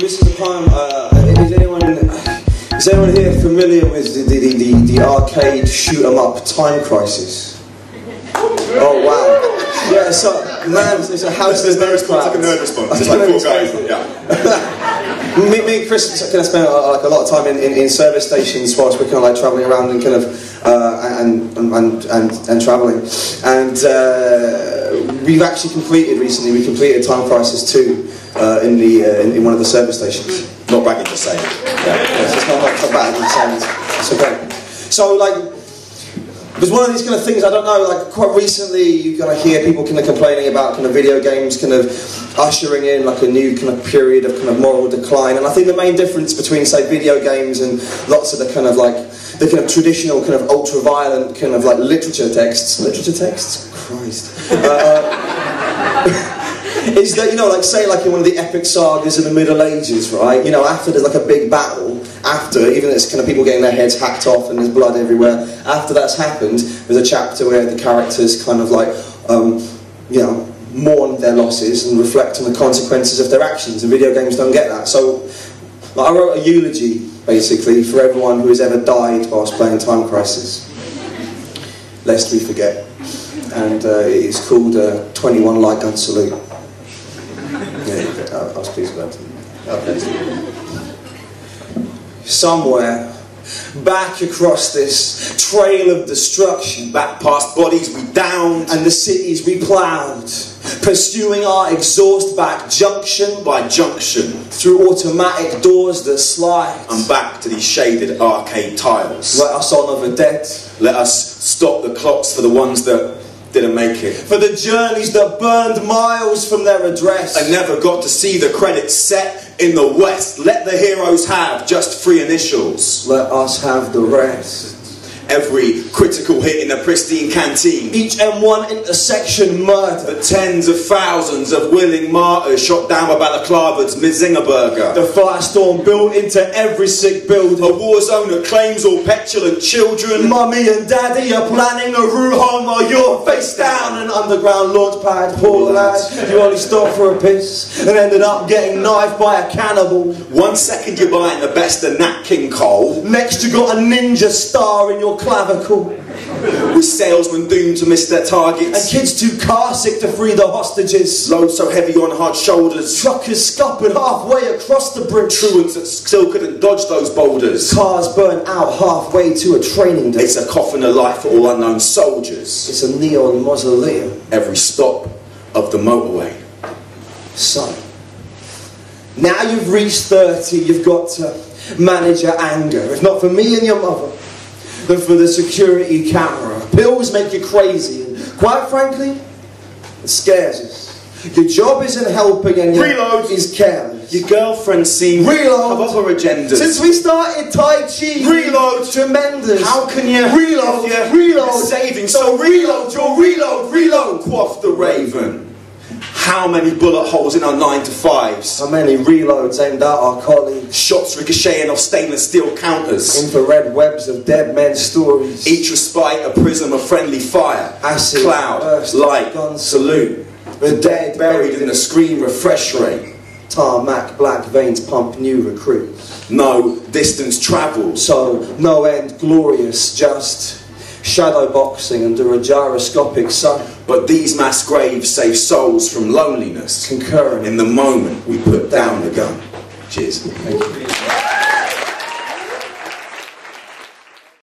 this is a poem. Is anyone here familiar with the arcade shoot 'em up Time Crisis? Oh wow! Yeah, so man, it's a house. There's no response. It's like a nerd response. It's like full going. Yeah. Me and Chris kind of spent like a lot of time in service stations whilst we're kind of like travelling around and kind of and travelling, and we've actually completed recently. We completed Time Crisis 2 in one of the service stations. Not bragging, just saying. Yeah, it's not bad. It's okay. So like. There's one of these kind of things, I don't know, like quite recently you kind of hear people kind of complaining about kind of video games kind of ushering in like a new kind of period of kind of moral decline, and I think the main difference between, say, video games and lots of the kind of like, the kind of traditional kind of ultra-violent kind of like literature texts, Christ, is that, you know, like say like in one of the epic sagas in the Middle Ages, right, you know, after there's like a big battle, after, even it's kind of people getting their heads hacked off and there's blood everywhere, after that's happened, there's a chapter where the characters kind of like, you know, mourn their losses and reflect on the consequences of their actions, and video games don't get that. So like, I wrote a eulogy, basically, for everyone who has ever died whilst playing Time Crisis, lest we forget, and it's called 21 Light Gun Salute. Yeah, I was pleased with that. Okay. Somewhere, back across this trail of destruction, back past bodies we downed and the cities we ploughed, pursuing our exhaust back junction by junction, through automatic doors that slide, and back to these shaded arcade tiles. Let us honour the dead. Let us stop the clocks for the ones that didn't make it. For the journeys that burned miles from their address and never got to see the credits set in the West. Let the heroes have just 3 initials. Let us have the rest. Every critical hit in a pristine canteen. Each M1 intersection murder. The tens of thousands of willing martyrs shot down by Balaclava's Mizingerberger. The firestorm built into every sick building. A war zone that claims all petulant children. Mummy and daddy are planning a route home while you're face down an underground launch pad. Poor lad, you only stopped for a piss and ended up getting knifed by a cannibal. 1 second you're buying the best of Nat King Cole. Next you got a ninja star in your clavicle. With salesmen doomed to miss their targets. And kids too car sick to free the hostages. Loads so heavy on hard shoulders. Truckers scuppered halfway across the bridge. Truants that still couldn't dodge those boulders. Cars burnt out halfway to a training day. It's a coffin of life for all unknown soldiers. It's a neon mausoleum. Every stop of the motorway. Son, now you've reached 30, you've got to manage your anger. If not for me and your mother, but for the security camera. Pills make you crazy, and quite frankly, it scares us. Your job isn't helping and your reload is careless. Your girlfriend seems reload have other agendas. Since we started Tai Chi, reload tremendous. How can you reload? Reload saving? So reload your reload. Quaff the raven. How many bullet holes in our 9 to 5s? How many reloads aimed at our colleagues? Shots ricocheting off stainless steel counters. Infrared webs of dead men's stories. Each respite a prism of friendly fire. Acid, cloud, burst, light, gun salute. The dead buried in the screen refresh rate. Tarmac black veins pump new recruits. No distance travelled. So no end glorious, just shadow boxing under a gyroscopic sun. But these mass graves save souls from loneliness. Concurrent in the moment we put down the gun.